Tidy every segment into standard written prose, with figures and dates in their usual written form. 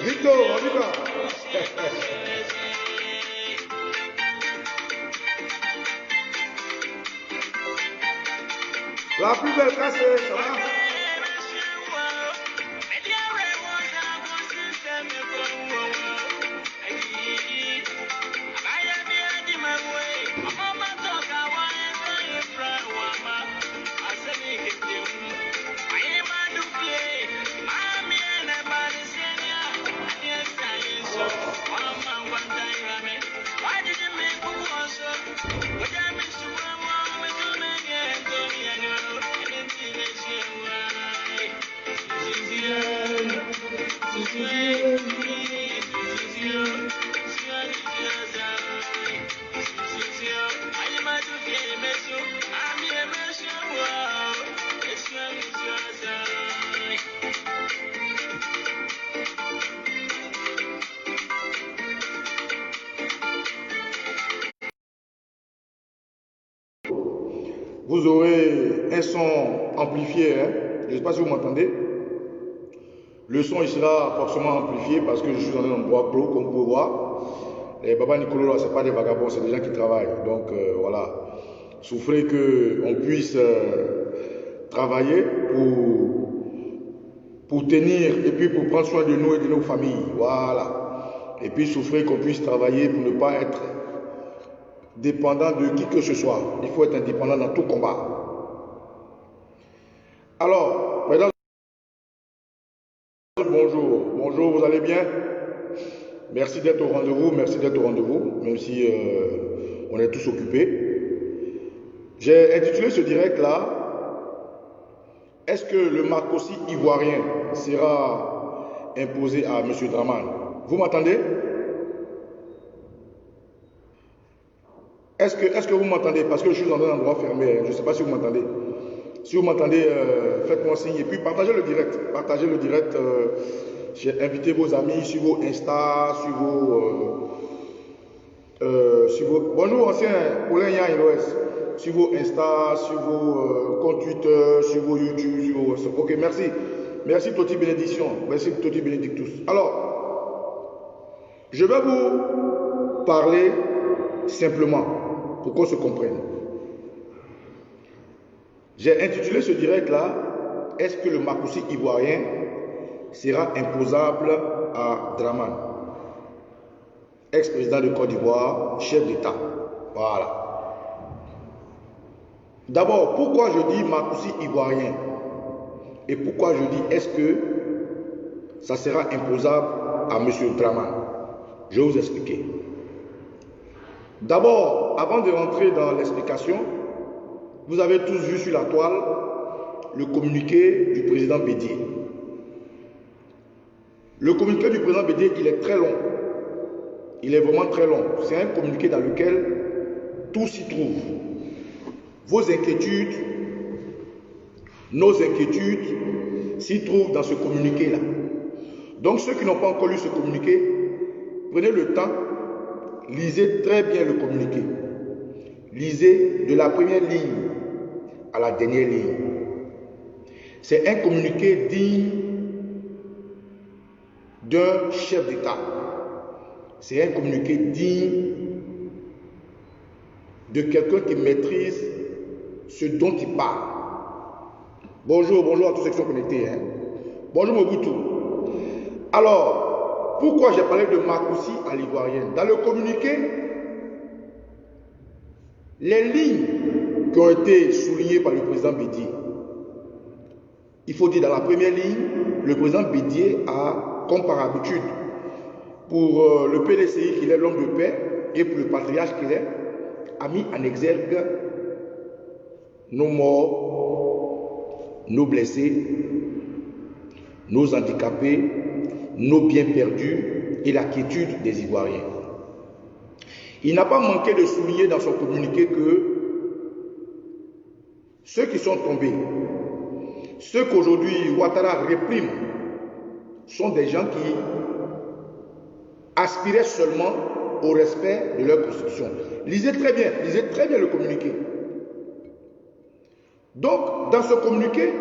Vito, amiga. La plus belle cassée, ça va? Vous aurez un son amplifié, hein? Je ne sais pas si vous m'entendez. Le son il sera forcément amplifié parce que je suis dans un endroit clos, comme vous pouvez voir. Et Baba Nicolo, ce n'est pas des vagabonds, c'est des gens qui travaillent. Donc voilà, souffrez qu'on puisse travailler pour tenir et puis pour prendre soin de nous et de nos familles. Voilà. Et puis souffrez qu'on puisse travailler pour ne pas être dépendant de qui que ce soit. Il faut être indépendant dans tout combat. Alors, mesdames, bonjour. Bonjour, vous allez bien? Merci d'être au rendez-vous, même si on est tous occupés. J'ai intitulé ce direct-là, est-ce que le Marcossi ivoirien sera imposé à M. Draman? Vous m'entendez? Est-ce que vous m'entendez? Parce que je suis dans un endroit fermé, je ne sais pas si vous m'entendez. Si vous m'entendez, faites-moi signe et puis partagez le direct. Partagez le direct. J'ai invité vos amis sur vos Insta, sur vos... Bonjour ancien Poulain Yann sur vos Insta, sur vos comptes Twitter, sur vos YouTube, sur vos... Ok, merci. Merci Toti Bénédiction. Merci Toti Bénédictus. Alors, je vais vous parler simplement pour qu'on se comprenne. J'ai intitulé ce direct-là, est-ce que le Marcossi ivoirien sera imposable à Draman, ex-président de Côte d'Ivoire, chef d'État. Voilà. D'abord, pourquoi je dis Marcossi ivoirien et pourquoi je dis est-ce que ça sera imposable à M. Draman? Je vais vous expliquer. D'abord, avant de rentrer dans l'explication, vous avez tous vu sur la toile le communiqué du président Bédié. Le communiqué du président Bédié, il est très long. Il est vraiment très long. C'est un communiqué dans lequel tout s'y trouve. Vos inquiétudes, nos inquiétudes s'y trouvent dans ce communiqué-là. Donc ceux qui n'ont pas encore lu ce communiqué, prenez le temps, lisez très bien le communiqué. Lisez de la première ligne à la dernière ligne. C'est un communiqué digne d'un chef d'État. C'est un communiqué digne de quelqu'un qui maîtrise ce dont il parle. Bonjour à tous ceux qui sont connectés. Bonjour Mobutu. Alors, pourquoi j'ai parlé de Marcoussis à l'Ivoirienne? Dans le communiqué, les lignes qui ont été soulignées par le président Bédié, il faut dire dans la première ligne, le président Bédié a, comme par habitude, pour le PDCI qu'il est l'homme de paix et pour le patriarche qu'il est, a mis en exergue nos morts, nos blessés, nos handicapés, nos biens perdus et la quiétude des Ivoiriens. Il n'a pas manqué de souligner dans son communiqué que ceux qui sont tombés, ceux qu'aujourd'hui Ouattara réprime, sont des gens qui aspiraient seulement au respect de leur constitution. Lisez très bien le communiqué. Donc, dans ce communiqué,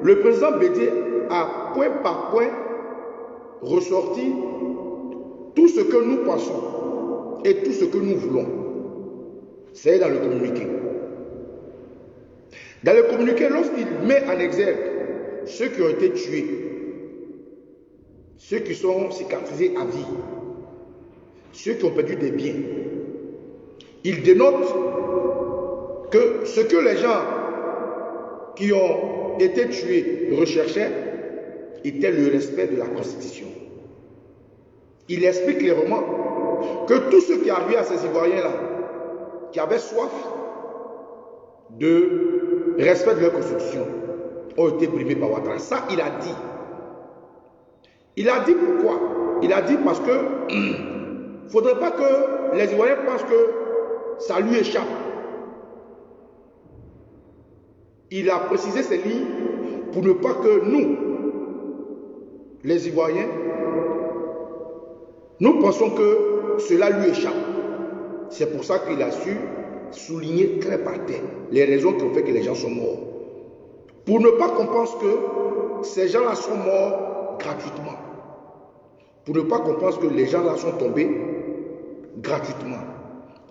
le président Bédié a point par point ressorti tout ce que nous pensons et tout ce que nous voulons. C'est dans le communiqué. Dans le communiqué, lorsqu'il met en exergue ceux qui ont été tués, ceux qui sont cicatrisés à vie, ceux qui ont perdu des biens, il dénote que ce que les gens qui ont été tués recherchaient était le respect de la Constitution. Il explique clairement que tous ceux qui arrivaient à ces Ivoiriens-là, qui avaient soif de respect de leur Constitution, ont été brimés par Ouattara. Ça, il a dit. Il a dit pourquoi? Il a dit parce que il ne faudrait pas que les Ivoiriens pensent que ça lui échappe. Il a précisé ces lignes pour ne pas que nous, les Ivoiriens, nous pensons que cela lui échappe. C'est pour ça qu'il a su souligner très par terre les raisons qui ont fait que les gens sont morts. Pour ne pas qu'on pense que ces gens-là sont morts gratuitement. Pour ne pas qu'on pense que les gens-là sont tombés gratuitement.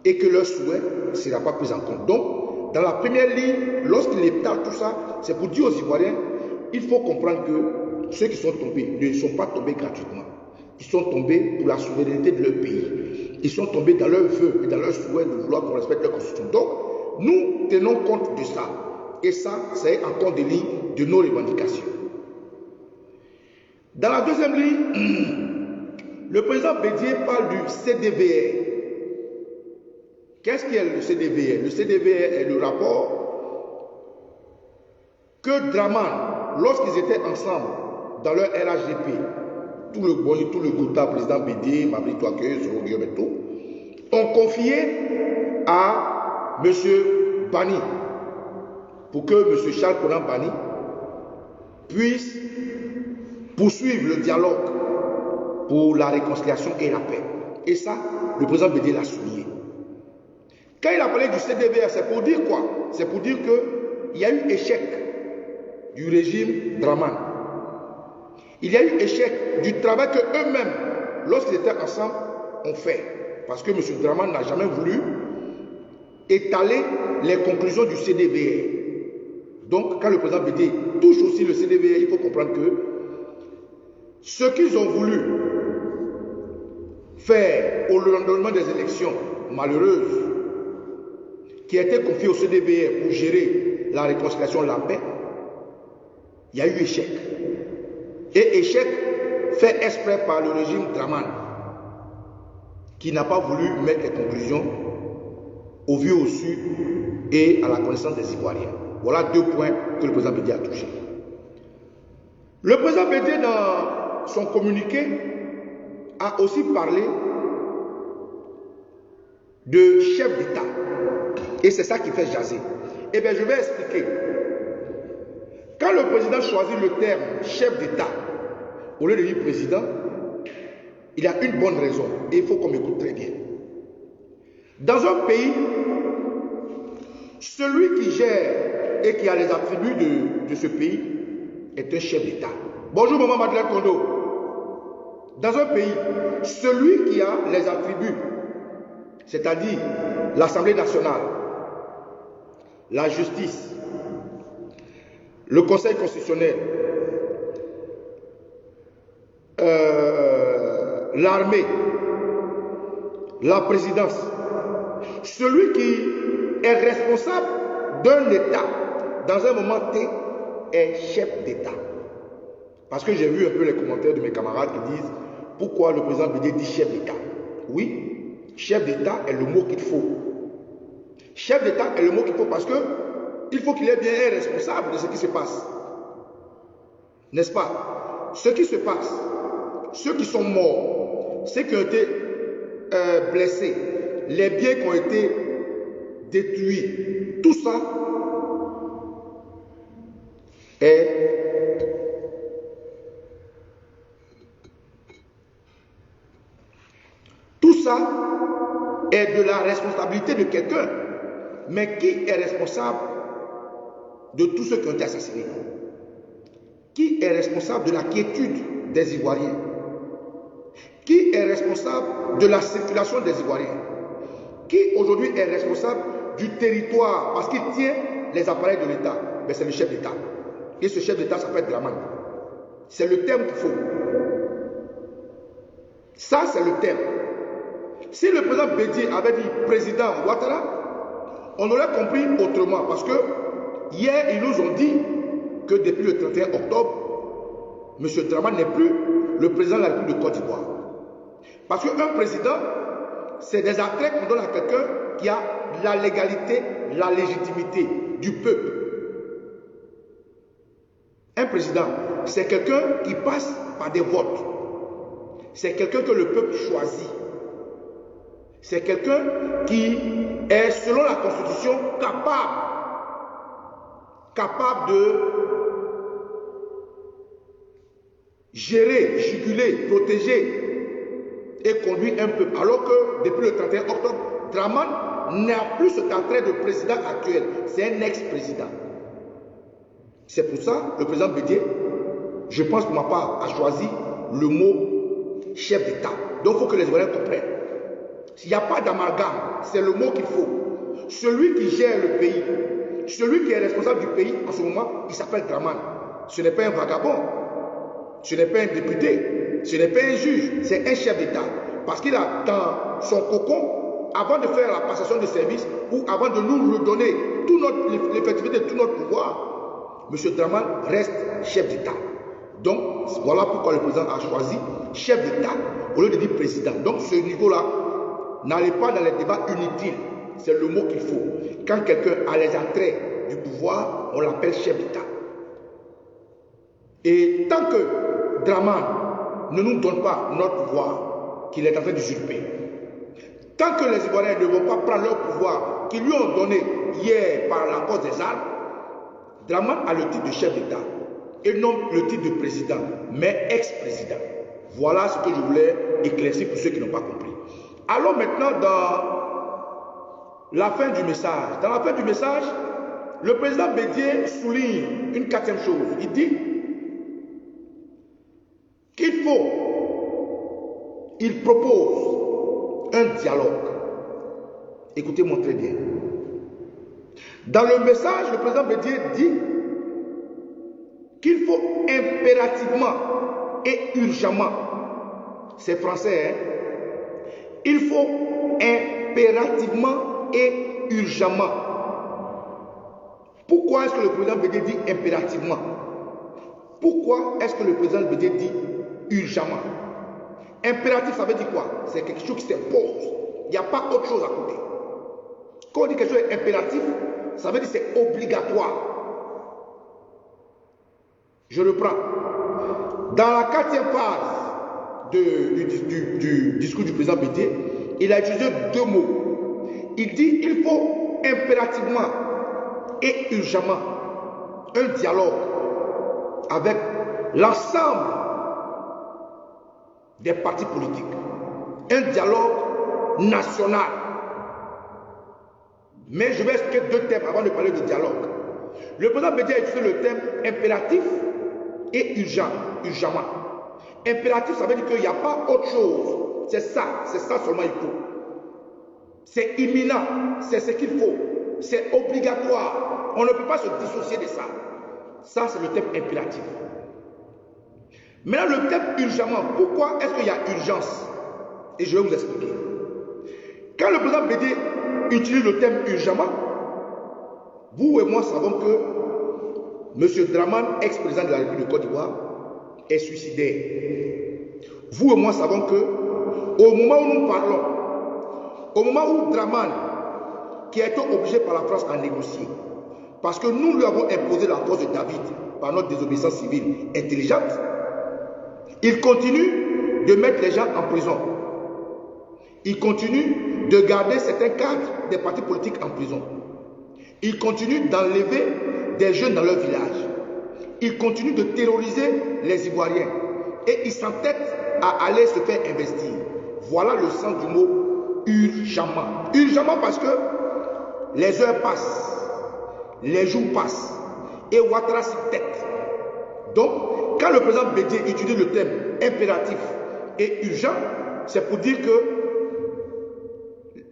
Et que leur souhait ne sera pas pris en compte. Donc, dans la première ligne, lorsqu'il étale tout ça, c'est pour dire aux Ivoiriens, il faut comprendre que ceux qui sont tombés ne sont pas tombés gratuitement. Ils sont tombés pour la souveraineté de leur pays. Ils sont tombés dans leur vœu et dans leur souhait de vouloir qu'on respecte leur constitution. Donc, nous tenons compte de ça. Et ça, c'est en compte de ligne de nos revendications. Dans la deuxième ligne, le président Bédié parle du CDVR. Qu'est-ce qu'est le CDVR? Le CDVR est le rapport que Draman, lorsqu'ils étaient ensemble dans leur RHDP, tout le Gouta, président Bédié, Mabri Touake, Soro Guillaumeto, ont confié à M. Bani, pour que M. Charles Konan Bani puisse poursuivre le dialogue pour la réconciliation et la paix. Et ça, le président Bédié l'a souligné. Quand il a parlé du CDVR, c'est pour dire quoi? C'est pour dire qu'il y a eu échec du régime Draman. Il y a eu échec du travail qu'eux-mêmes, lorsqu'ils étaient ensemble, ont fait. Parce que M. Draman n'a jamais voulu étaler les conclusions du CDVR. Donc, quand le président Bédié touche aussi le CDVR, il faut comprendre que ce qu'ils ont voulu faire au lendemain des élections malheureuses, qui a été confié au CDVR pour gérer la réconciliation, la paix, il y a eu échec. Et échec fait exprès par le régime Draman, qui n'a pas voulu mettre les conclusions au vu au su et à la connaissance des Ivoiriens. Voilà deux points que le président Bédié a touchés. Le président Bédié, dans son communiqué, a aussi parlé de chef d'État. Et c'est ça qui fait jaser. Eh bien, je vais expliquer. Quand le président choisit le terme chef d'État, au lieu de dire président, il a une bonne raison. Et il faut qu'on m'écoute très bien. Dans un pays, celui qui gère et qui a les attributs de ce pays est un chef d'État. Bonjour, maman Madeleine Kondo. Dans un pays, celui qui a les attributs, c'est-à-dire l'Assemblée nationale, la justice, le Conseil constitutionnel, l'armée, la présidence. Celui qui est responsable d'un État dans un moment T est chef d'État. Parce que j'ai vu un peu les commentaires de mes camarades qui disent pourquoi le président Bédié dit chef d'État. Oui, chef d'État est le mot qu'il faut. Chef d'État est le mot qu'il faut parce que il faut qu'il ait bien un responsable de ce qui se passe. N'est-ce pas? Ce qui se passe, ceux qui sont morts, ceux qui ont été blessés, les biens qui ont été détruits, tout ça est de la responsabilité de quelqu'un. Mais qui est responsable de tous ceux qui ont été assassinés? Qui est responsable de la quiétude des Ivoiriens? Qui est responsable de la circulation des Ivoiriens? Qui aujourd'hui est responsable du territoire parce qu'il tient les appareils de l'État? Ben, c'est le chef d'État. Et ce chef d'État s'appelle Dramane. C'est le terme qu'il faut. Ça, c'est le terme. Si le président Bédié avait dit président Ouattara, on aurait compris autrement. Parce que hier, ils nous ont dit que depuis le 31 octobre, M. Dramane n'est plus le président de la République de Côte d'Ivoire. Parce qu'un président, c'est des attraits qu'on donne à quelqu'un qui a la légalité, la légitimité du peuple. Un président, c'est quelqu'un qui passe par des votes. C'est quelqu'un que le peuple choisit. C'est quelqu'un qui est, selon la Constitution, capable de gérer, juguler, protéger et conduire un peuple. Alors que depuis le 31 octobre, Dramane n'a plus cet attrait de président actuel. C'est un ex-président. C'est pour ça que le président Bédié, je pense pour ma part, a choisi le mot chef d'État. Donc il faut que les Ivoiriens comprennent. S'il n'y a pas d'amalgame, c'est le mot qu'il faut. Celui qui gère le pays, celui qui est responsable du pays en ce moment, il s'appelle Dramane. Ce n'est pas un vagabond, ce n'est pas un député, ce n'est pas un juge, c'est un chef d'État. Parce qu'il a dans son cocon, avant de faire la passation de service ou avant de nous redonner toute l'effectivité de tout notre pouvoir, M. Dramane reste chef d'État. Donc, voilà pourquoi le président a choisi chef d'État au lieu de dire président. Donc, ce niveau-là, n'allez pas dans les débats inutiles. C'est le mot qu'il faut. Quand quelqu'un a les attraits du pouvoir, on l'appelle chef d'État. Et tant que Dramane ne nous donne pas notre pouvoir qu'il est en train d'usurper, tant que les Ivoiriens ne vont pas prendre leur pouvoir qu'ils lui ont donné hier par la cause des armes, Dramane a le titre de chef d'État et non le titre de président, mais ex-président. Voilà ce que je voulais éclaircir pour ceux qui n'ont pas compris. Allons maintenant dans la fin du message. Dans la fin du message, le président Bédié souligne une quatrième chose. Il dit il propose un dialogue. Écoutez-moi très bien. Dans le message, le président Bédié dit qu'il faut impérativement et urgemment, c'est français, hein? Il faut impérativement et urgemment. Pourquoi est-ce que le président Bédié dit impérativement? Pourquoi est-ce que le président Bédié dit urgemment? Impératif, ça veut dire quoi? C'est quelque chose qui s'impose. Il n'y a pas autre chose à côté. Quand on dit quelque chose est impératif, ça veut dire que c'est obligatoire. Je reprends. Dans la quatrième phase du discours du président Bédié, il a utilisé deux mots. Il dit il faut impérativement et urgemment un dialogue avec l'ensemble des partis politiques. Un dialogue national. Mais je vais expliquer deux termes avant de parler de dialogue. Le président Bédié a utilisé le terme impératif et urgemment. Impératif, ça veut dire qu'il n'y a pas autre chose. C'est ça seulement il faut. C'est imminent, c'est ce qu'il faut. C'est obligatoire. On ne peut pas se dissocier de ça. Ça, c'est le terme impératif. Maintenant, le thème urgemment, pourquoi est-ce qu'il y a urgence? Et je vais vous expliquer. Quand le président Bédié utilise le thème urgemment, vous et moi savons que M. Dramane, ex-président de la République de Côte d'Ivoire, est suicidaire. Vous et moi savons que, au moment où nous parlons, au moment où Dramane, qui a été obligé par la France à négocier, parce que nous lui avons imposé la cause de David par notre désobéissance civile intelligente, il continue de mettre les gens en prison. Il continue de garder certains cadres des partis politiques en prison. Il continue d'enlever des jeunes dans leur village. Il continue de terroriser les Ivoiriens. Et il s'entête à aller se faire investir. Voilà le sens du mot urgemment. Urgemment parce que les heures passent, les jours passent, et Ouattara s'y tête. Donc, quand le président Bédié utilise le terme impératif et urgent, c'est pour dire que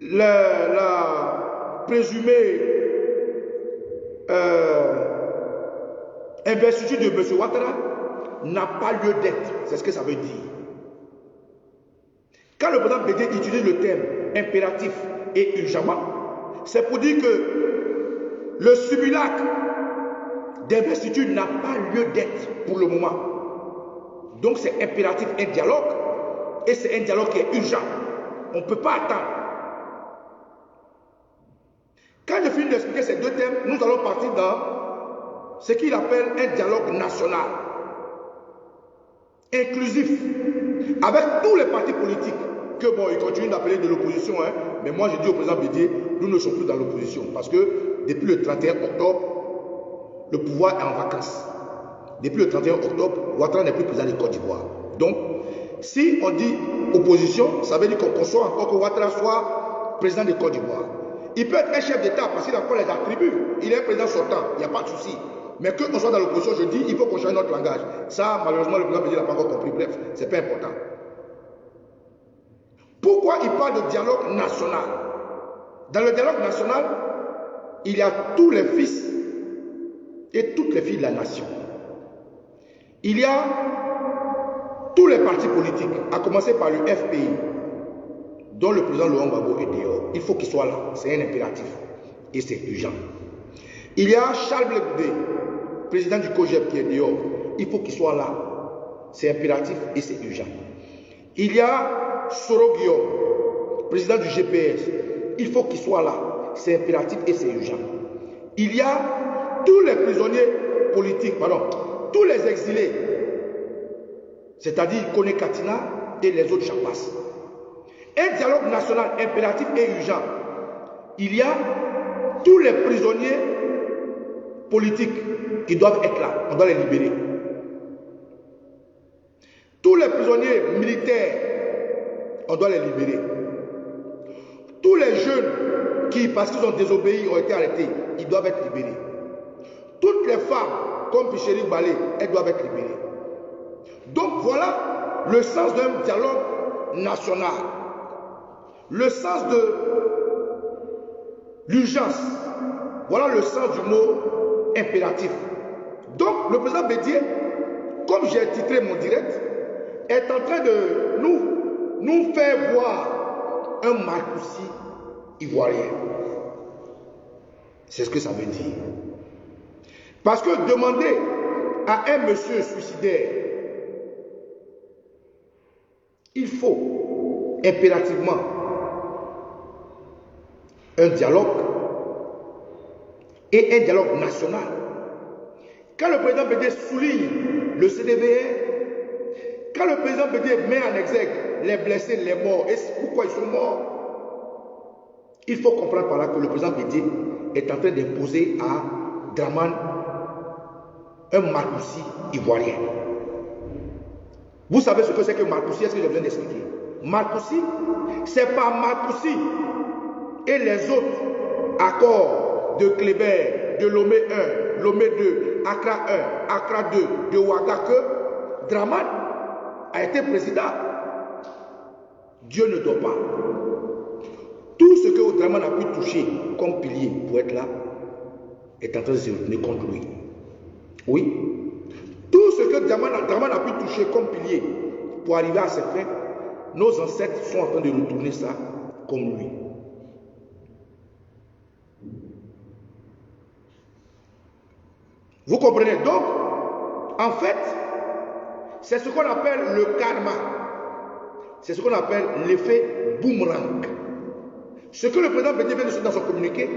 la présumée investiture de M. Ouattara n'a pas lieu d'être. C'est ce que ça veut dire. Quand le président Bédié utilise le terme impératif et urgemment, c'est pour dire que le simulacre d'investiture n'a pas lieu d'être pour le moment. Donc c'est impératif un dialogue, et c'est un dialogue qui est urgent. On ne peut pas attendre. Quand je finis d'expliquer ces deux thèmes, nous allons partir dans ce qu'il appelle un dialogue national, inclusif, avec tous les partis politiques, que bon, ils continuent d'appeler de l'opposition, hein, mais moi je dis au président Bédié, nous ne sommes plus dans l'opposition, parce que depuis le 31 octobre, le pouvoir est en vacances. Depuis le 31 octobre, Ouattara n'est plus président de Côte d'Ivoire. Donc, si on dit opposition, ça veut dire qu'on soit encore que Ouattara soit président de Côte d'Ivoire. Il peut être un chef d'État parce qu'il a encore les attributs. Il est un président sortant, il n'y a pas de souci. Mais qu'on soit dans l'opposition, je dis, il faut qu'on change notre langage. Ça, malheureusement, le président Bédié n'a pas encore compris. Bref, ce n'est pas important. Pourquoi il parle de dialogue national? Dans le dialogue national, il y a tous les fils et toutes les filles de la nation. Il y a tous les partis politiques, à commencer par le FPI, dont le président Laurent Gbagbo est dehors. Il faut qu'il soit là, c'est un impératif et c'est urgent. Il y a Charles Blé, président du COGEP qui est dehors. Il faut qu'il soit là, c'est impératif et c'est urgent. Il y a Soro Guillaume, président du GPS. Il faut qu'il soit là, c'est impératif et c'est urgent. Il y a tous les prisonniers politiques, pardon, tous les exilés, c'est-à-dire Kone Katina et les autres Chapas. Un dialogue national impératif et urgent. Il y a tous les prisonniers politiques qui doivent être là, on doit les libérer. Tous les prisonniers militaires, on doit les libérer. Tous les jeunes qui, parce qu'ils ont désobéi, ont été arrêtés, ils doivent être libérés. Toutes les femmes, comme Picheri Balé, elles doivent être libérées. Donc voilà le sens d'un dialogue national. Le sens de l'urgence. Voilà le sens du mot impératif. Donc le président Bédié, comme j'ai titré mon direct, est en train de nous faire voir un Marcoussi ivoirien. C'est ce que ça veut dire. Parce que demander à un monsieur suicidaire, il faut impérativement un dialogue et un dialogue national. Quand le président Bédié souligne le CDVR, quand le président Bédié met en exergue les blessés, les morts, et pourquoi ils sont morts, il faut comprendre par là que le président Bédié est en train d'imposer à Dramane un Marcoussi ivoirien. Vous savez ce que c'est que Marcoussi? Est-ce que je viens d'expliquer? Marcoussi, c'est par Marcoussi et les autres accords de Kléber, de Lomé 1, Lomé 2, Accra 1, Accra 2, de Ouaga que Dramane a été président. Dieu ne dort pas. Tout ce que Dramane a pu toucher comme pilier pour être là est en train de se retourner contre lui. Oui. Tout ce que Draman a pu toucher comme pilier pour arriver à ses fins, nos ancêtres sont en train de retourner ça comme lui. Vous comprenez? Donc, en fait, c'est ce qu'on appelle le karma. C'est ce qu'on appelle l'effet boomerang. Ce que le président Bédié vient de dire dans son communiqué,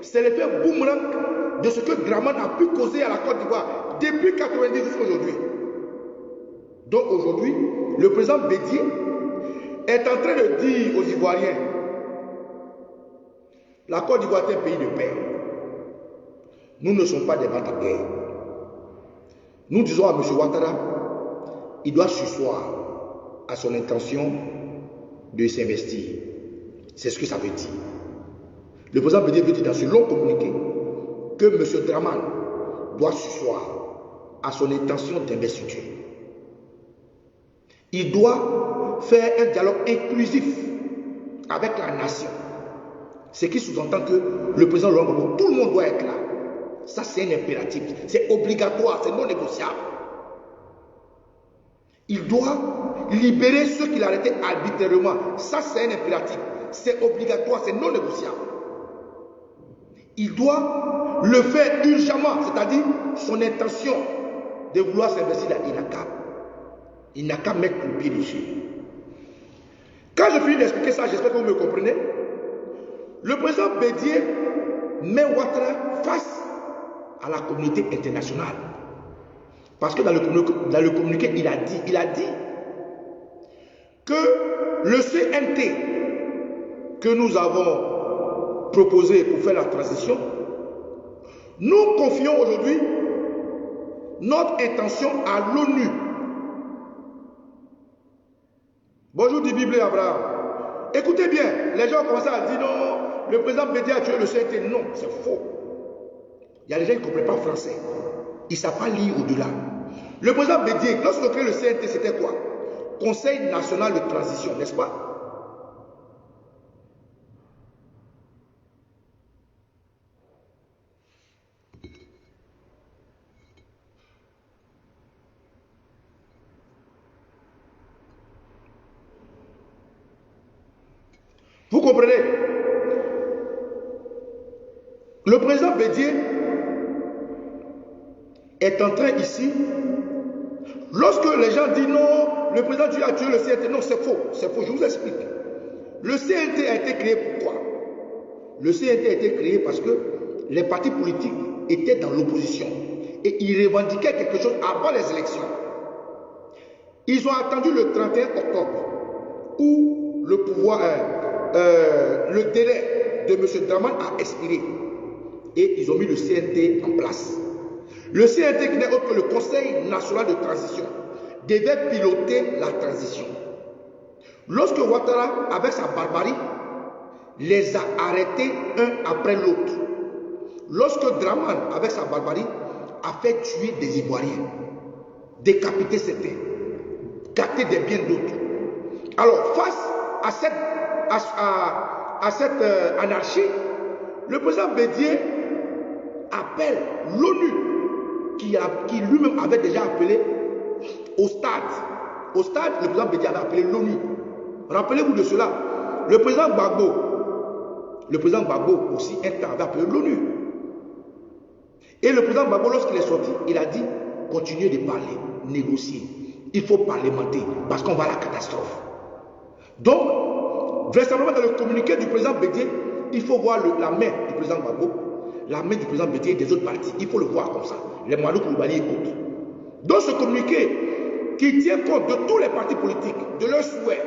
c'est l'effet boomerang de ce que Draman a pu causer à la Côte d'Ivoire depuis 1990 jusqu'à aujourd'hui. Donc aujourd'hui, le président Bédié est en train de dire aux Ivoiriens, la Côte d'Ivoire est un pays de paix. Nous ne sommes pas des ventes à guerre. Nous disons à M. Ouattara, il doit surseoir à son intention de s'investir. C'est ce que ça veut dire. Le président Bédié veut dire dans ce long communiqué que M. Draman doit surseoir à son intention d'investiture. Il doit faire un dialogue inclusif avec la nation. Ce qui sous-entend que le président Laurent Gbagbo, tout le monde doit être là. Ça, c'est un impératif. C'est obligatoire, c'est non négociable. Il doit libérer ceux qu'il a arrêtés arbitrairement. Ça, c'est un impératif. C'est obligatoire, c'est non négociable. Il doit le faire urgemment, c'est-à-dire son intention de vouloir s'investir là. Il n'a qu'à mettre le pied dessus. Quand je finis d'expliquer ça, j'espère que vous me comprenez. Le président Bédié met Ouattara face à la communauté internationale. Parce que dans le communiqué, il a dit que le CNT que nous avons proposé pour faire la transition, nous confions aujourd'hui notre intention à l'ONU. Bonjour du Bible Abraham. Écoutez bien, les gens commencent à dire non, le président Bédié a tué le CNT. Non, c'est faux. Il y a des gens qui ne comprennent pas français. Ils ne savent pas lire au-delà. Le président Bédié, lorsqu'on a créé le CNT, c'était quoi? Conseil national de transition, n'est-ce pas? Vous comprenez? Le président Bédié est en train ici, lorsque les gens disent non, le président Dieu a tué le CNT, non, c'est faux, je vous explique. Le CNT a été créé pourquoi? Le CNT a été créé parce que les partis politiques étaient dans l'opposition et ils revendiquaient quelque chose avant les élections. Ils ont attendu le 31 octobre où le pouvoir, le délai de M. Draman a expiré et ils ont mis le CNT en place. Le CNT, qui n'est autre que le Conseil national de transition, devait piloter la transition. Lorsque Ouattara, avec sa barbarie, les a arrêtés un après l'autre, lorsque Draman, avec sa barbarie, a fait tuer des Ivoiriens, décapiter certains, gâter des biens d'autres. Alors, face à cette anarchie, le président Bédié appelle l'ONU, qui lui-même avait déjà appelé au stade. Au stade, le président Bédié avait appelé l'ONU. Rappelez-vous de cela. Le président Gbagbo aussi, un temps, avait appelé l'ONU. Et le président Gbagbo, lorsqu'il est sorti, il a dit, continuez de parler, négocier. Il faut parlementer, parce qu'on va à la catastrophe. Donc, vraisemblablement dans le communiqué du président Bédié, il faut voir la main du président Gbagbo, la main du président Bédié et des autres partis. Il faut le voir comme ça. Les Malouk, Koulibaly et autres. Dans ce communiqué, qui tient compte de tous les partis politiques, de leur souhait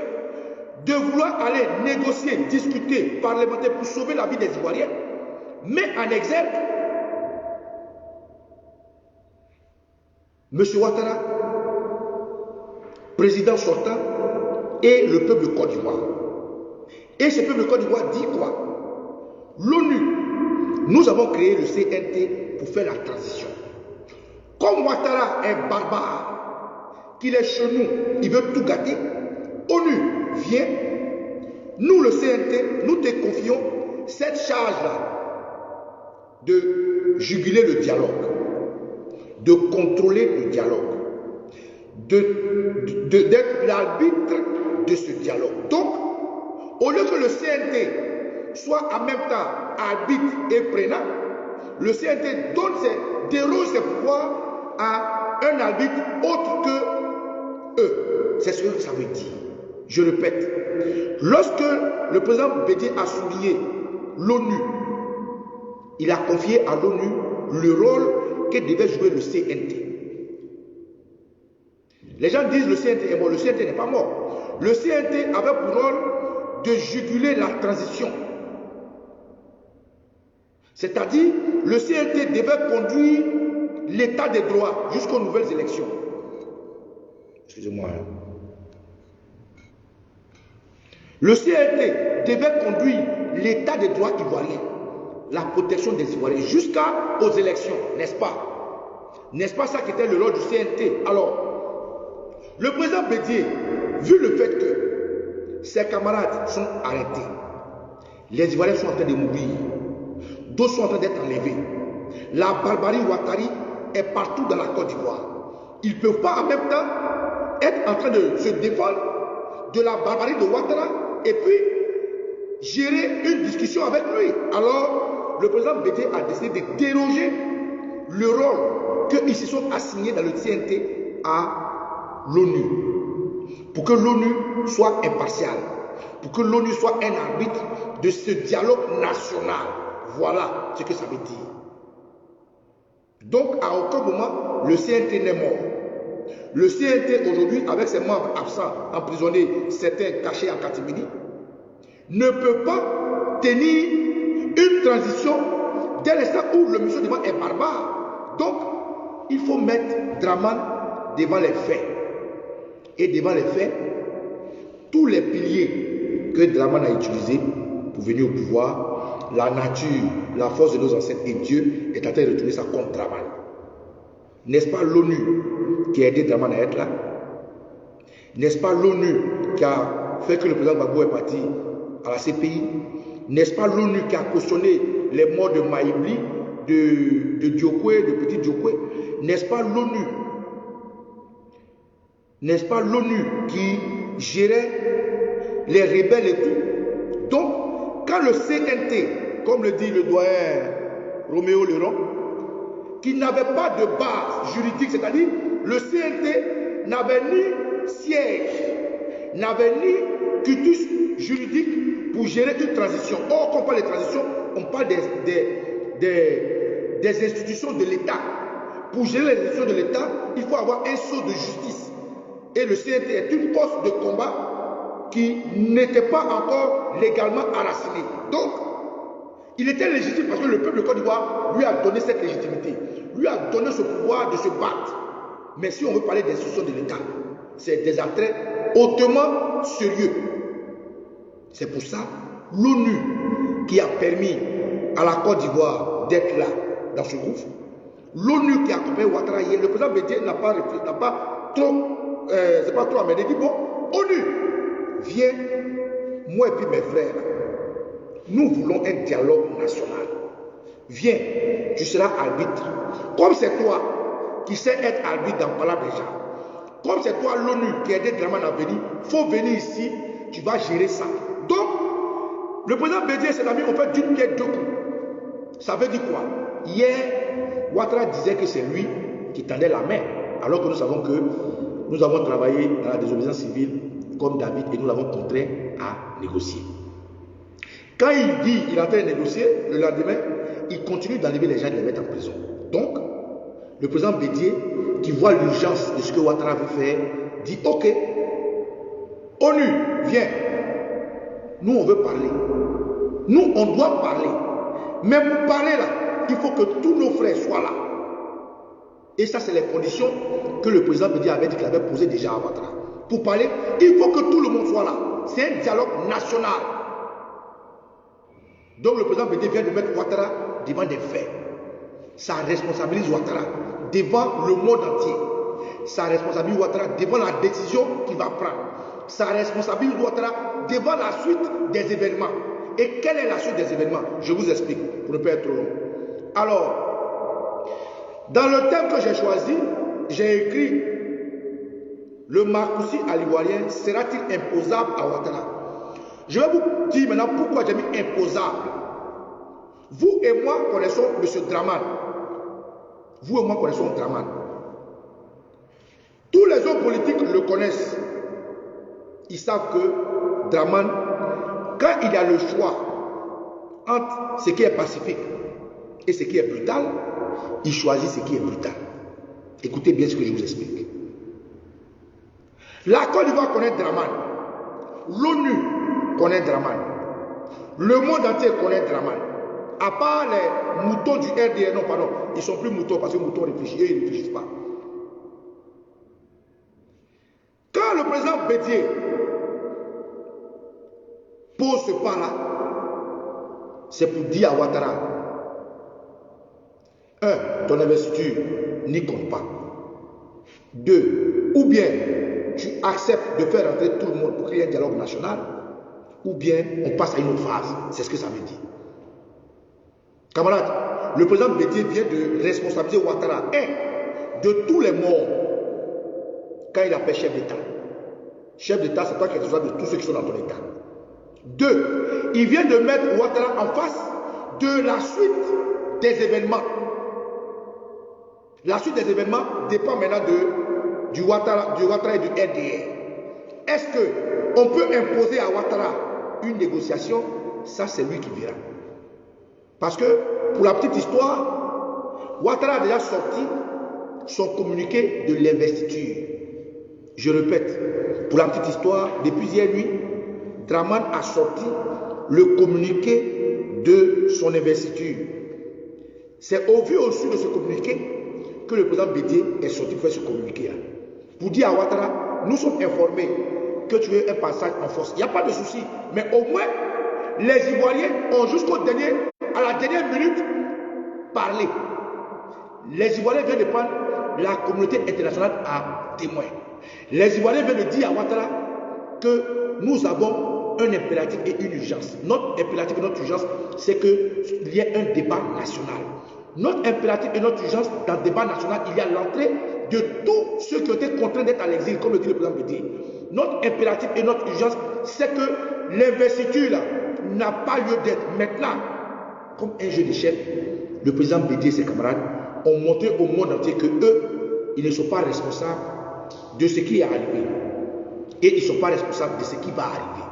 de vouloir aller négocier, discuter, parlementer pour sauver la vie des Ivoiriens, met en exergue M. Ouattara, président sortant, et le peuple de Côte d'Ivoire. Et ce peuple de Côte d'Ivoire dit quoi? L'ONU, nous avons créé le CNT pour faire la transition. Comme Ouattara est barbare, qu'il est chez nous, il veut tout gâter, ONU vient, nous le CNT, nous te confions cette charge-là de juguler le dialogue, de contrôler le dialogue, d'être l'arbitre de ce dialogue. Donc, au lieu que le CNT soit en même temps arbitre et prenant, le CNT déroge ses pouvoirs à un arbitre autre que eux. C'est ce que ça veut dire. Je répète, lorsque le président Bédié a souligné l'ONU, il a confié à l'ONU le rôle que devait jouer le CNT. Les gens disent le CNT est mort. Le CNT n'est pas mort. Le CNT avait pour rôle de juguler la transition. C'est-à-dire, le CNT devait conduire l'état des droits jusqu'aux nouvelles élections. Excusez-moi. Le CNT devait conduire l'état des droits ivoiriens, la protection des Ivoiriens jusqu'aux élections, n'est-ce pas? N'est-ce pas ça qui était le rôle du CNT? Alors, le président Bédié, vu le fait que ses camarades sont arrêtés, les Ivoiriens sont en train de mourir, d'autres sont en train d'être enlevés, la barbarie Ouattara est partout dans la Côte d'Ivoire. Ils ne peuvent pas en même temps être en train de se défendre de la barbarie de Ouattara et puis gérer une discussion avec lui. Alors, le président Bédié a décidé de déroger le rôle qu'ils se sont assignés dans le CNT à l'ONU. Pour que l'ONU soit impartiale, pour que l'ONU soit un arbitre de ce dialogue national. Voilà ce que ça veut dire. Donc, à aucun moment, le CNT n'est mort. Le CNT, aujourd'hui, avec ses membres absents, emprisonnés, certains cachés en catimini, ne peut pas tenir une transition dès l'instant où le musulman est barbare. Donc, il faut mettre Dramane devant les faits. Et devant les faits, tous les piliers que Dramane a utilisés pour venir au pouvoir, la nature, la force de nos ancêtres et Dieu est en train de retourner ça contre Dramane. N'est-ce pas l'ONU qui a aidé Dramane à être là? N'est-ce pas l'ONU qui a fait que le président Gbagbo est parti à la CPI? N'est-ce pas l'ONU qui a cautionné les morts de Maïbli, de Diokwe, de Petit Diokwe? N'est-ce pas l'ONU? N'est-ce pas l'ONU qui gérait les rebelles et tout? Donc, quand le CNT, comme le dit le doyen Roméo Leron, qui n'avait pas de base juridique, c'est-à-dire le CNT n'avait ni siège, n'avait ni cutus juridique pour gérer une transition. Or, quand on parle de transition, on parle des institutions de l'État. Pour gérer les institutions de l'État, il faut avoir un sceau de justice. Et le CNT est une force de combat qui n'était pas encore légalement enracinée. Donc, il était légitime parce que le peuple de Côte d'Ivoire lui a donné cette légitimité, lui a donné ce pouvoir de se battre. Mais si on veut parler des institutions de l'État, c'est des attraits hautement sérieux. C'est pour ça l'ONU qui a permis à la Côte d'Ivoire d'être là, dans ce groupe, l'ONU qui a accompagné Ouattara hier, le président Bédié n'a pas trop, c'est pas trop amené, il dit bon, ONU, viens, moi et puis mes frères, nous voulons un dialogue national. Viens, tu seras arbitre. Comme c'est toi qui sais être arbitre dans Palais des gens, comme c'est toi l'ONU qui a aidé Dramane à venir, il faut venir ici, tu vas gérer ça. Donc, le président Bédié et ses amis ont fait d'une pierre deux coups. Ça veut dire quoi? Hier, Ouattara disait que c'est lui qui tendait la main, alors que nous savons que nous avons travaillé dans la désobéissance civile comme David et nous l'avons contraint à négocier. Quand il dit qu'il est en train de négocier, le lendemain, il continue d'enlever les gens et de les mettre en prison. Donc, le président Bédié, qui voit l'urgence de ce que Ouattara veut faire, dit ok, ONU, viens, nous on veut parler. Nous on doit parler. Mais pour parler là, il faut que tous nos frères soient là. Et ça, c'est les conditions que le président Bédié avait dit qu'il avait posées déjà à Ouattara. Pour parler, il faut que tout le monde soit là. C'est un dialogue national. Donc le président Bédié vient de mettre Ouattara devant des faits. Ça responsabilise Ouattara devant le monde entier. Ça responsabilise Ouattara devant la décision qu'il va prendre. Ça responsabilise Ouattara devant la suite des événements. Et quelle est la suite des événements? Je vous explique pour ne pas être trop long. Alors, Dans le thème que j'ai choisi, j'ai écrit le Marcoussis à l'Ivoirien sera-t-il imposable à Ouattara? Je vais vous dire maintenant pourquoi j'ai mis imposable. Vous et moi connaissons M. Draman. Vous et moi connaissons Draman. Tous les hommes politiques le connaissent. Ils savent que Draman, quand il a le choix entre ce qui est pacifique et ce qui est brutal, il choisit ce qui est brutal. Écoutez bien ce que je vous explique. La Côte d'Ivoire connaît Draman. L'ONU connaît Draman. Le monde entier connaît Draman. À part les moutons du RDR, non, pardon, ils sont plus moutons parce que les moutons réfléchissent, et ils ne réfléchissent pas. Quand le président Bédié pose ce pas-là, c'est pour dire à Ouattara, un, ton investiture n'y compte pas. Deux, ou bien tu acceptes de faire entrer tout le monde pour créer un dialogue national, ou bien on passe à une autre phase. C'est ce que ça veut dire. Camarades, le président Bédié vient de responsabiliser Ouattara, un, de tous les morts quand il a fait chef d'État. Chef d'État, c'est toi qui es responsable de tous ceux qui sont dans ton État. Deux, il vient de mettre Ouattara en face de la suite des événements. La suite des événements dépend maintenant du Ouattara et du RDR. Est-ce qu'on peut imposer à Ouattara une négociation? Ça, c'est lui qui verra. Parce que, pour la petite histoire, Ouattara a déjà sorti son communiqué de l'investiture. Je répète, pour la petite histoire, depuis hier nuit, Draman a sorti le communiqué de son investiture. C'est au vu au-dessus de ce communiqué que le président Bédié est sorti faire ce communiqué. Pour dire à Ouattara, nous sommes informés que tu veux un passage en force. Il n'y a pas de souci. Mais au moins, les Ivoiriens ont à la dernière minute, parlé. Les Ivoiriens viennent de prendre la communauté internationale à témoin. Les Ivoiriens viennent de dire à Ouattara que nous avons un impératif et une urgence. Notre impératif et notre urgence, c'est qu'il y ait un débat national. Notre impératif et notre urgence dans le débat national, il y a l'entrée de tous ceux qui ont été contraints d'être à l'exil, comme le dit le président Bédié. Notre impératif et notre urgence, c'est que l'investiture n'a pas lieu d'être. Maintenant, comme un jeu d'échecs, le président Bédié et ses camarades ont montré au monde entier que eux, ils ne sont pas responsables de ce qui est arrivé. Et ils ne sont pas responsables de ce qui va arriver.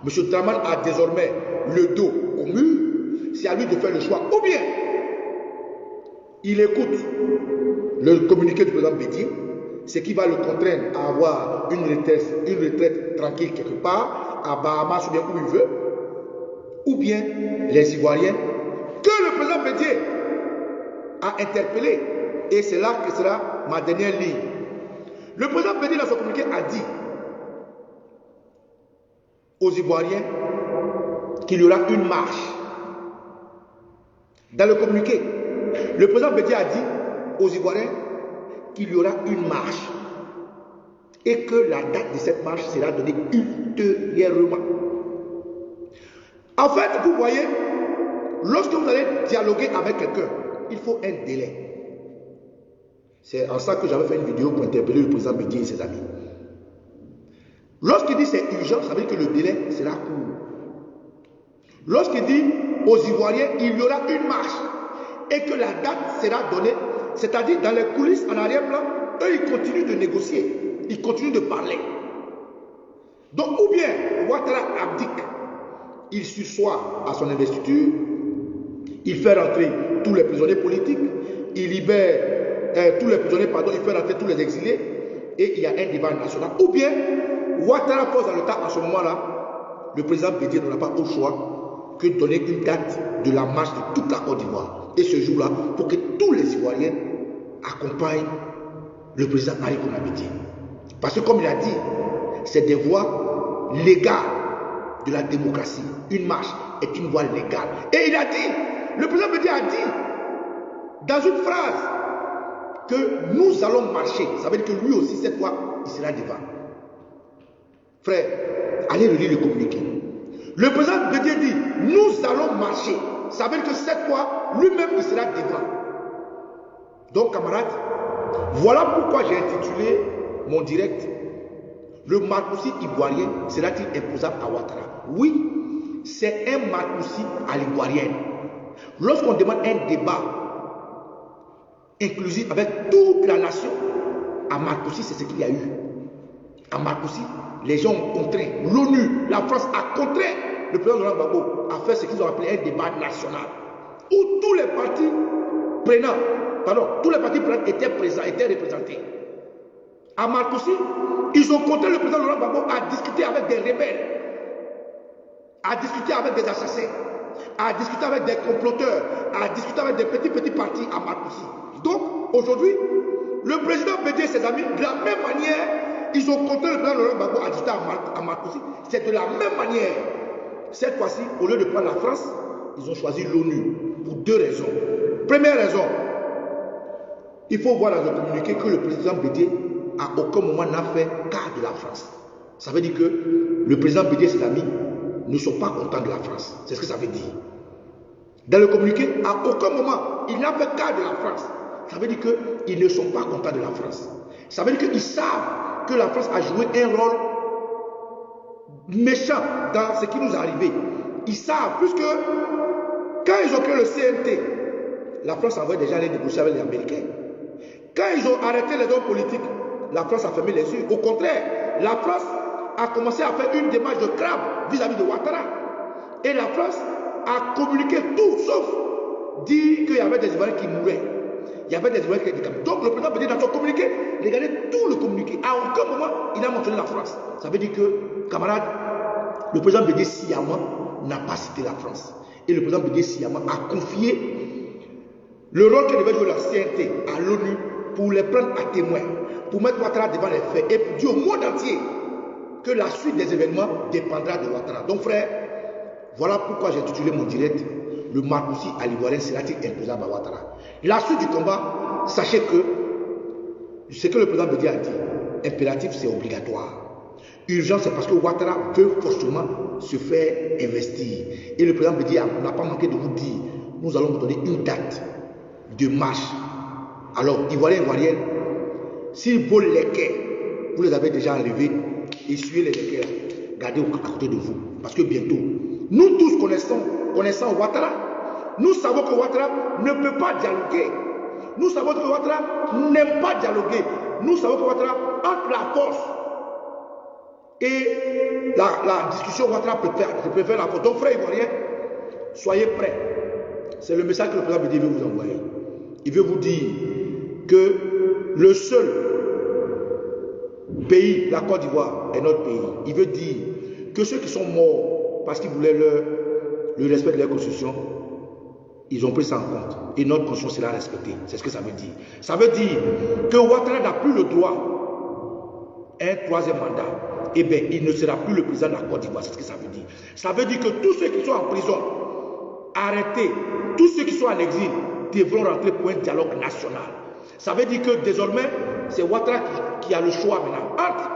M. Draman a désormais le dos au mur. C'est à lui de faire le choix. Ou bien, il écoute le communiqué du président Bédié, ce qui va le contraindre à avoir une retraite tranquille quelque part, à Bahamas ou bien où il veut. Ou bien, les Ivoiriens, que le président Bédié a interpellé. Et c'est là que sera ma dernière ligne. Le président Bédié, dans son communiqué, a dit aux Ivoiriens qu'il y aura une marche. Dans le communiqué, le président Bédié a dit aux Ivoiriens qu'il y aura une marche et que la date de cette marche sera donnée ultérieurement. En fait, vous voyez, lorsque vous allez dialoguer avec quelqu'un, il faut un délai. C'est en ça que j'avais fait une vidéo pour interpeller le président Bédié et ses amis. Lorsqu'il dit c'est urgent, ça veut dire que le délai sera court. Lorsqu'il dit aux Ivoiriens, il y aura une marche et que la date sera donnée, c'est-à-dire dans les coulisses en arrière-plan, eux ils continuent de négocier, ils continuent de parler. Donc ou bien Ouattara abdique, il sursoit à son investiture, il fait rentrer tous les prisonniers politiques, il libère tous les prisonniers, pardon, il fait rentrer tous les exilés et il y a un débat national. Ou bien Ouattara pose dans le tas à ce moment-là, le président Bédié n'aura pas au choix que de donner une date de la marche de toute la Côte d'Ivoire. Et ce jour-là, pour que tous les Ivoiriens accompagnent le président Henri Konan Bédié. Parce que comme il a dit, c'est des voies légales de la démocratie. Une marche est une voie légale. Et il a dit, le président Bédié a dit, dans une phrase, que nous allons marcher. Ça veut dire que lui aussi, cette fois, il sera devant. Frère, allez relire le communiqué. Le président Bédié dit, nous allons marcher. Ça veut dire que cette fois, lui-même, il sera devant. Donc, camarades, voilà pourquoi j'ai intitulé mon direct le Marcoussis ivoirien sera-t-il imposable à Ouattara? Oui, c'est un Marcoussis à l'ivoirienne. Lorsqu'on demande un débat inclusif avec toute la nation, à Marcoussis, c'est ce qu'il y a eu. À Marcoussis, les gens ont contraint, l'ONU, la France a contraint le président Laurent Gbagbo à faire ce qu'ils ont appelé un débat national, où tous les partis prenants, étaient présents, étaient représentés. À Marcoussis, ils ont contraint le président Laurent Gbagbo à discuter avec des rebelles, à discuter avec des assassins, à discuter avec des comploteurs, à discuter avec des petits partis à Marcoussis. Donc, aujourd'hui, le président Bédié et ses amis, de la même manière, ils ont contraint le président Laurent Gbagbo à discuter à Marcoussis. C'est de la même manière. Cette fois-ci, au lieu de prendre la France, ils ont choisi l'ONU pour deux raisons. Première raison, il faut voir dans le communiqué que le président Bédié à aucun moment n'a fait cas de la France. Ça veut dire que le président Bédié et ses amis ne sont pas contents de la France. C'est ce que ça veut dire. Dans le communiqué, à aucun moment, il n'a fait cas de la France. Ça veut dire qu'ils ne sont pas contents de la France. Ça veut dire qu'ils savent que la France a joué un rôle méchant dans ce qui nous est arrivé. Ils savent, puisque quand ils ont créé le CNT, la France a envoyé déjà aller négocier avec les Américains. Quand ils ont arrêté les hommes politiques, la France a fermé les yeux. Au contraire, la France a commencé à faire une démarche de crabe vis-à-vis de Ouattara. Et la France a communiqué tout, sauf dire qu'il y avait des Ivoiriens qui mouraient. Il y avait des Ivoiriens qui étaient décapés. Donc le président Bédié, dans son communiqué, regardez tout le communiqué. À aucun moment, il a mentionné la France. Ça veut dire que, camarades, le président Bédié sciemment n'a pas cité la France. Et le président Bédié sciemment a confié le rôle que devait jouer la CNT à l'ONU pour les prendre à témoin, pour mettre Ouattara devant les faits et pour dire au monde entier que la suite des événements dépendra de Ouattara. Donc frère, voilà pourquoi j'ai intitulé mon direct le Marcoussis à l'ivoirien sera-t-il imposable à Ouattara? La suite du combat, sachez que ce que le président Bédié a dit, impératif c'est obligatoire. Urgence c'est parce que Ouattara veut forcément se faire investir. Et le président Bédié n'a pas manqué de vous dire, nous allons vous donner une date de marche. Alors, Ivoiriens, Ivoiriennes, si vos léquets, vous les avez déjà enlevés, essuyez les léquets, gardez à côté de vous. Parce que bientôt, nous tous connaissons Ouattara, nous savons que Ouattara ne peut pas dialoguer. Nous savons que Ouattara n'aime pas dialoguer. Nous savons que Ouattara, entre la force et la discussion, Ouattara préfère la force. Donc, frères Ivoiriens, soyez prêts. C'est le message que le président Bédié veut vous envoyer. Il veut vous dire que le seul pays, la Côte d'Ivoire, est notre pays. Il veut dire que ceux qui sont morts parce qu'ils voulaient le respect de leur constitution, ils ont pris ça en compte. Et notre constitution sera respectée. C'est ce que ça veut dire. Ça veut dire que Ouattara n'a plus le droit à un troisième mandat. Eh bien, il ne sera plus le président de la Côte d'Ivoire. C'est ce que ça veut dire. Ça veut dire que tous ceux qui sont en prison, arrêtés, tous ceux qui sont en exil, devront rentrer pour un dialogue national. Ça veut dire que désormais, c'est Ouattara qui a le choix maintenant entre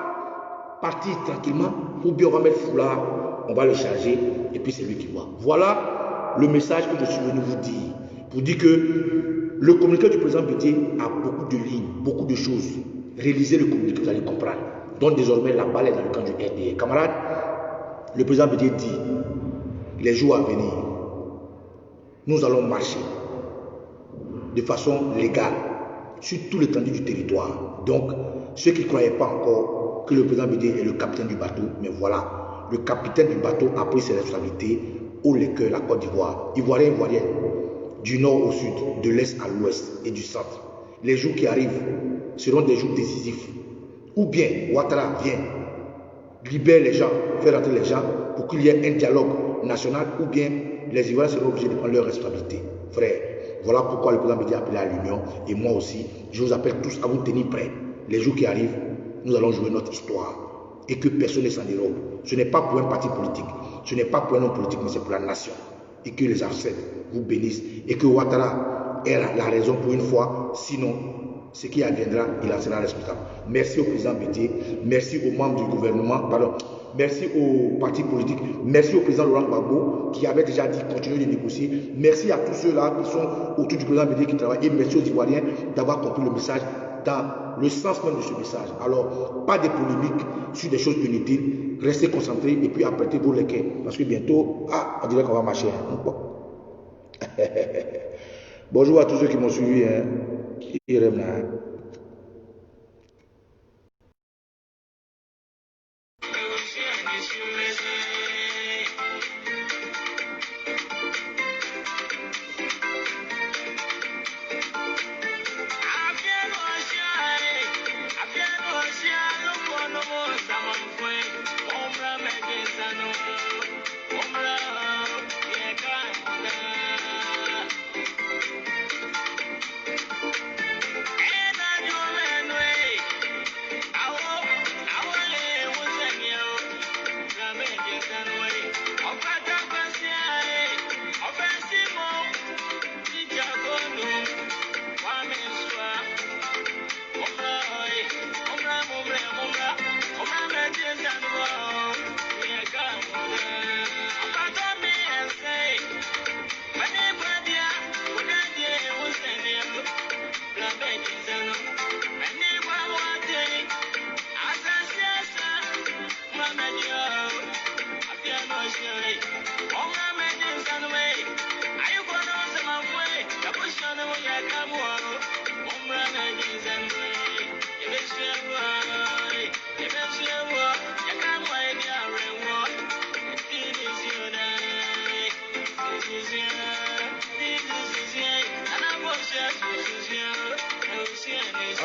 partir tranquillement ou bien on va mettre foulard, on va le charger et puis c'est lui qui voit. Voilà le message que je suis venu vous dire. Pour dire que le communiqué du président Bédié a beaucoup de lignes, beaucoup de choses. Réalisez le communiqué, vous allez comprendre. Donc désormais, la balle est dans le camp du RDA. Camarades, le président Bédié dit, les jours à venir, nous allons marcher de façon légale sur tout l'étendue du territoire. Donc, ceux qui ne croyaient pas encore que le président Bédié est le capitaine du bateau, mais voilà, le capitaine du bateau a pris ses responsabilités au cœur, la Côte d'Ivoire, Ivoiriens, Ivoiriennes, du nord au sud, de l'est à l'ouest et du centre. Les jours qui arrivent seront des jours décisifs. Ou bien Ouattara vient, libère les gens, fait rentrer les gens pour qu'il y ait un dialogue national, ou bien les Ivoiriens seront obligés de prendre leurs responsabilités. Frère, voilà pourquoi le président Bédié a appelé à l'union, et moi aussi, je vous appelle tous à vous tenir prêts. Les jours qui arrivent, nous allons jouer notre histoire, et que personne ne s'en dérobe. Ce n'est pas pour un parti politique, ce n'est pas pour un homme politique, mais c'est pour la nation. Et que les ancêtres vous bénissent, et que Ouattara ait la raison pour une fois, sinon, ce qui adviendra, il en sera responsable. Merci au président Bédié, merci aux membres du gouvernement, pardon, Merci aux partis politiques. Merci au président Laurent Gbagbo qui avait déjà dit continuer de négocier. Merci à tous ceux-là qui sont autour du président Bédé qui travaillent. Et merci aux Ivoiriens d'avoir compris le message dans le sens même de ce message. Alors, pas de polémiques sur des choses inutiles. Restez concentrés et puis apprêtez vos lequins. Parce que bientôt, on dirait qu'on va marcher. Hein. Bonjour à tous ceux qui m'ont suivi. Hein.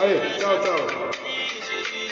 Allez, ciao, ciao.